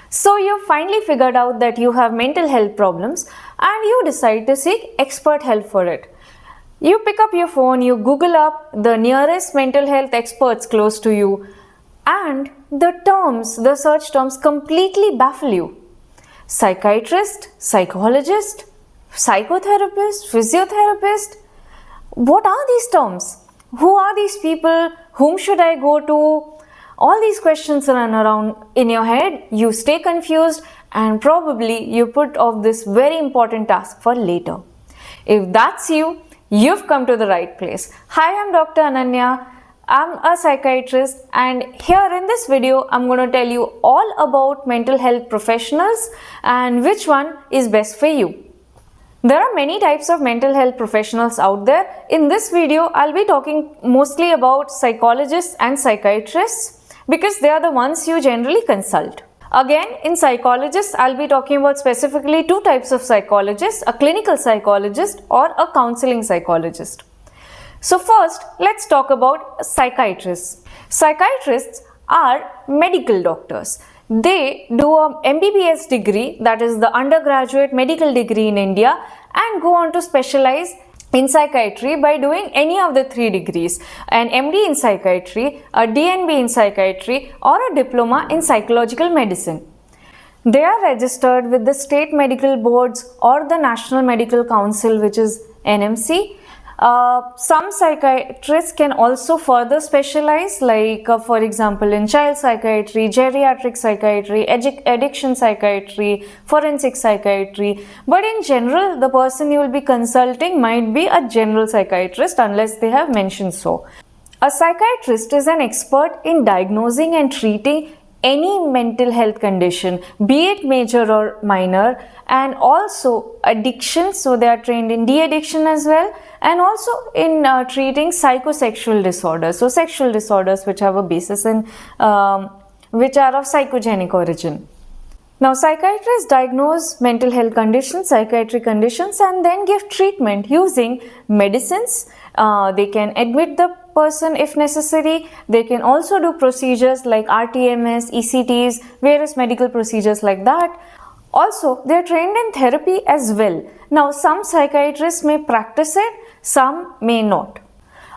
So you finally figured out that you have mental health problems and you decide to seek expert help for it. You pick up your phone, you Google up the nearest mental health experts close to you, and the search terms completely baffle you. Psychiatrist, psychologist, psychotherapist, physiotherapist. What are these terms? Who are these people? Whom should I go to? All these questions run around in your head. You stay confused and probably you put off this very important task for later. If that's you, you've come to the right place. Hi, I'm Dr. Ananya. I'm a psychiatrist, and here in this video, I'm going to tell you all about mental health professionals and which one is best for you. There are many types of mental health professionals out there. In this video, I'll be talking mostly about psychologists and psychiatrists because they are the ones you generally consult. Again, in psychologists, I'll be talking about specifically two types of psychologists, a clinical psychologist or a counseling psychologist. So first, let's talk about psychiatrists. Psychiatrists are medical doctors. They do a MBBS degree, that is the undergraduate medical degree in India, and go on to specialize in psychiatry by doing any of the three degrees, an MD in psychiatry, a DNB in psychiatry, or a diploma in psychological medicine. They are registered with the state medical boards or the National Medical Council, which is NMC. Some psychiatrists can also further specialize, like for example in child psychiatry, geriatric psychiatry, addiction psychiatry, forensic psychiatry. But in general, the person you will be consulting might be a general psychiatrist unless they have mentioned so. A psychiatrist is an expert in diagnosing and treating any mental health condition, be it major or minor, and also addiction, so they are trained in de-addiction as well, and also in treating psychosexual disorders, so sexual disorders which have a basis in which are of psychogenic origin. Now, psychiatrists diagnose mental health conditions, psychiatric conditions, and then give treatment using medicines. They can admit the person if necessary. They can also do procedures like RTMS, ECTs, various medical procedures like that. Also, they are trained in therapy as well. Now, some psychiatrists may practice it, some may not.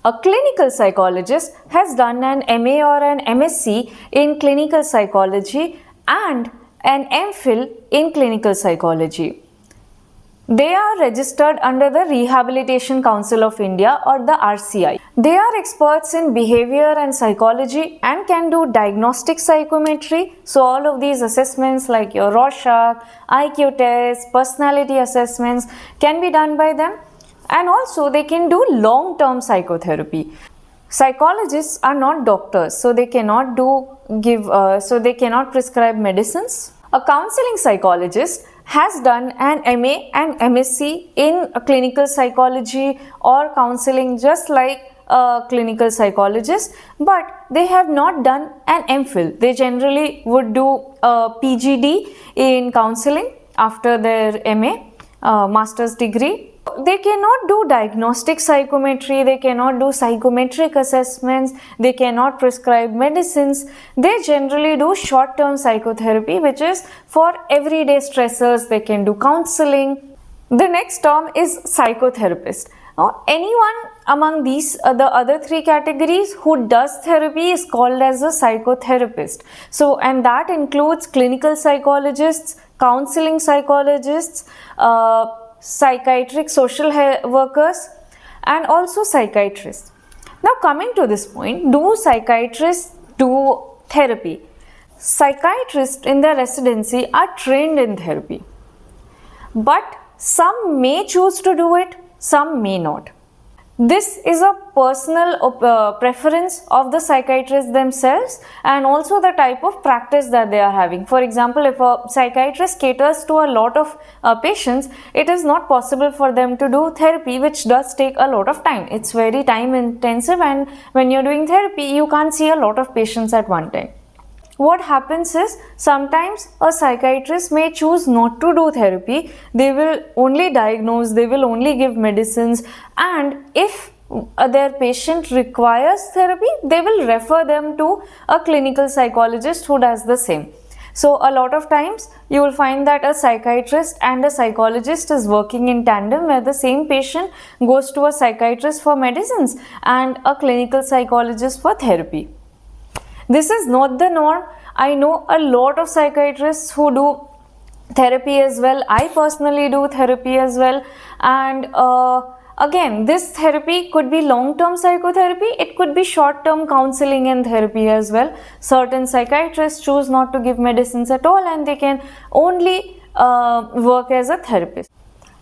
A clinical psychologist has done an MA or an MSc in clinical psychology and an MPhil in clinical psychology. They are registered under the Rehabilitation Council of India or the RCI. They are experts in behavior and psychology and can do diagnostic psychometry. So all of these assessments like your Rorschach, IQ tests, personality assessments can be done by them. And also they can do long-term psychotherapy. Psychologists are not doctors, so they cannot prescribe medicines. A counseling psychologist has done an MA and MSc in clinical psychology or counseling, just like a clinical psychologist, but they have not done an MPhil. They generally would do a PGD in counseling after their MA, master's degree. They cannot do diagnostic psychometry, they cannot do psychometric assessments, they cannot prescribe medicines. They generally do short-term psychotherapy, which is for everyday stressors. They can do counseling. The next term is psychotherapist. Now, anyone among these the other three categories who does therapy is called as a psychotherapist. So, and that includes clinical psychologists, counseling psychologists, psychiatric social workers, and also psychiatrists. Now, coming to this point, do psychiatrists do therapy? Psychiatrists in their residency are trained in therapy, but some may choose to do it, some may not. This is a personal preference of the psychiatrists themselves and also the type of practice that they are having. For example, if a psychiatrist caters to a lot of patients, it is not possible for them to do therapy, which does take a lot of time. It's very time intensive, and when you're doing therapy, you can't see a lot of patients at one time. What happens is sometimes a psychiatrist may choose not to do therapy. They will only diagnose, they will only give medicines, and if their patient requires therapy, they will refer them to a clinical psychologist who does the same. So a lot of times you will find that a psychiatrist and a psychologist is working in tandem, where the same patient goes to a psychiatrist for medicines and a clinical psychologist for therapy. This is not the norm. I know a lot of psychiatrists who do therapy as well. I personally do therapy as well, and again, this therapy could be long-term psychotherapy, it could be short-term counseling and therapy as well. Certain psychiatrists choose not to give medicines at all, and they can only work as a therapist.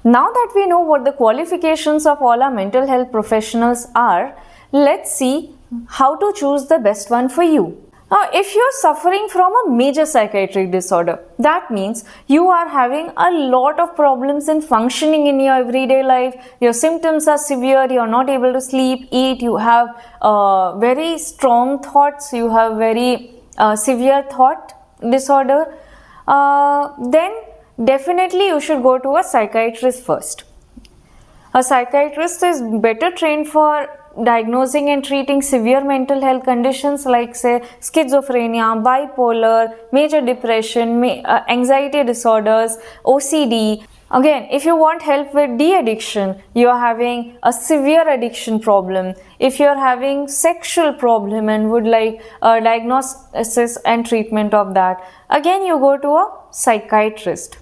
Now that we know what the qualifications of all our mental health professionals are, let's see how to choose the best one for you. Now, if you're suffering from a major psychiatric disorder, that means you are having a lot of problems in functioning in your everyday life. Your symptoms are severe, you're not able to sleep, eat, you have very strong thoughts, you have very severe thought disorder, then definitely you should go to a psychiatrist first. A psychiatrist is better trained for diagnosing and treating severe mental health conditions like, say, schizophrenia, bipolar, major depression, anxiety disorders, OCD. Again, if you want help with de-addiction, you are having a severe addiction problem, if you are having sexual problem and would like diagnosis and treatment of that, again you go to a psychiatrist.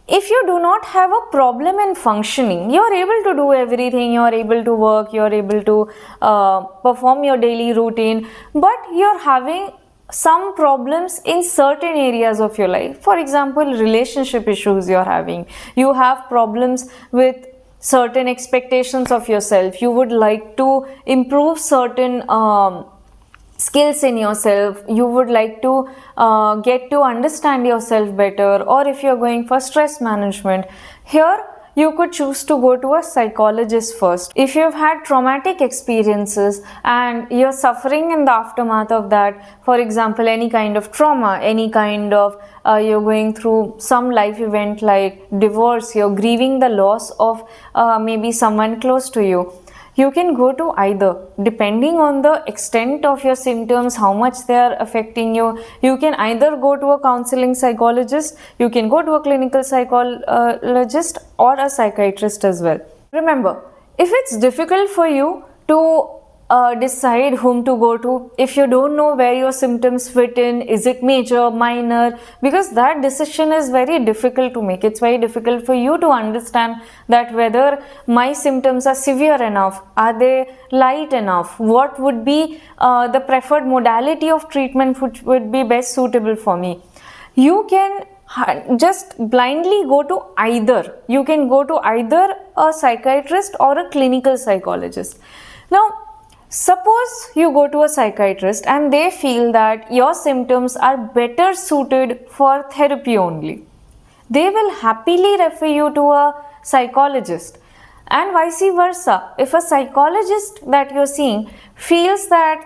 If you do not have a problem in functioning, you are able to do everything, you are able to work, you are able to perform your daily routine, but you are having some problems in certain areas of your life. For example, relationship issues you are having, you have problems with certain expectations of yourself, you would like to improve certain skills in yourself, you would like to get to understand yourself better, or if you're going for stress management, here you could choose to go to a psychologist first. If you've had traumatic experiences and you're suffering in the aftermath of that, for example, any kind of trauma, any kind of you're going through some life event like divorce, you're grieving the loss of maybe someone close to you, you can go to either. Depending on the extent of your symptoms, how much they are affecting you, you can either go to a counseling psychologist, you can go to a clinical psychologist or a psychiatrist as well. Remember, if it's difficult for you to decide whom to go to, if you don't know where your symptoms fit in, is it major, minor, because that decision is very difficult to make. It's very difficult for you to understand that whether my symptoms are severe enough, are they light enough, what would be the preferred modality of treatment which would be best suitable for me. You can just blindly go to either. You can go to either a psychiatrist or a clinical psychologist. Now, suppose you go to a psychiatrist and they feel that your symptoms are better suited for therapy only. They will happily refer you to a psychologist, and vice versa. If a psychologist that you're seeing feels that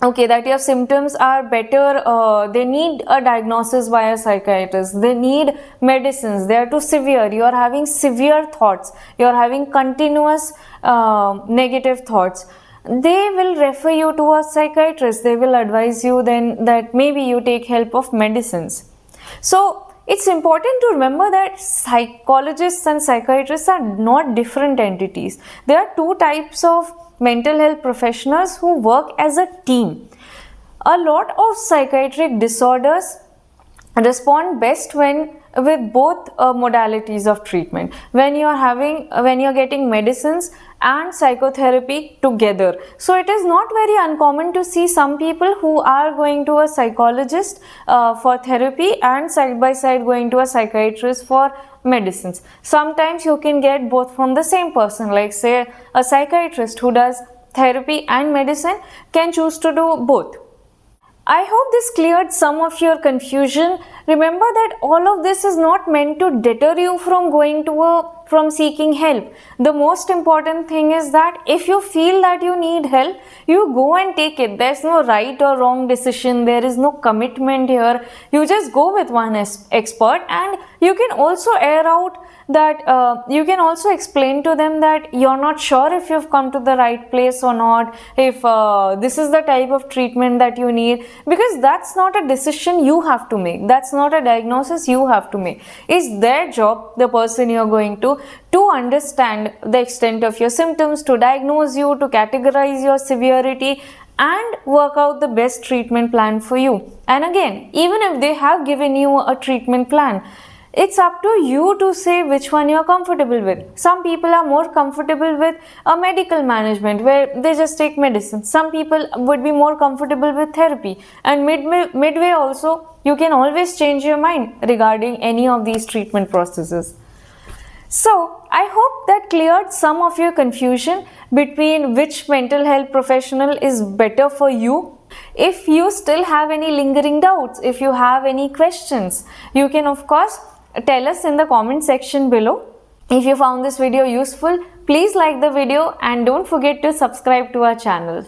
okay, that your symptoms are better, they need a diagnosis by a psychiatrist, they need medicines, they are too severe, you are having severe thoughts, you are having continuous negative thoughts, they will refer you to a psychiatrist. They will advise you then that maybe you take help of medicines. So it's important to remember that psychologists and psychiatrists are not different entities. There are two types of mental health professionals who work as a team. A lot of psychiatric disorders respond best when with both modalities of treatment, when you're getting medicines and psychotherapy together. So it is not very uncommon to see some people who are going to a psychologist for therapy and side by side going to a psychiatrist for medicines. Sometimes you can get both from the same person, like say a psychiatrist who does therapy and medicine can choose to do both. I hope this cleared some of your confusion. Remember that all of this is not meant to deter you from going to a from seeking help. The most important thing is that if you feel that you need help, you go and take it. There's no right or wrong decision. There is no commitment here. You just go with one expert, and you can also air out that you can also explain to them that you're not sure if you've come to the right place or not, if this is the type of treatment that you need, because that's not a decision you have to make. That's not a diagnosis you have to make. It's their job, the person you're going to understand the extent of your symptoms, to diagnose you, to categorize your severity, and work out the best treatment plan for you. And again, even if they have given you a treatment plan, it's up to you to say which one you're comfortable with. Some people are more comfortable with a medical management where they just take medicine. Some people would be more comfortable with therapy. And midway also, you can always change your mind regarding any of these treatment processes. So, I hope that cleared some of your confusion between which mental health professional is better for you. If you still have any lingering doubts, if you have any questions, you can of course tell us in the comment section below. If you found this video useful, please like the video and don't forget to subscribe to our channel.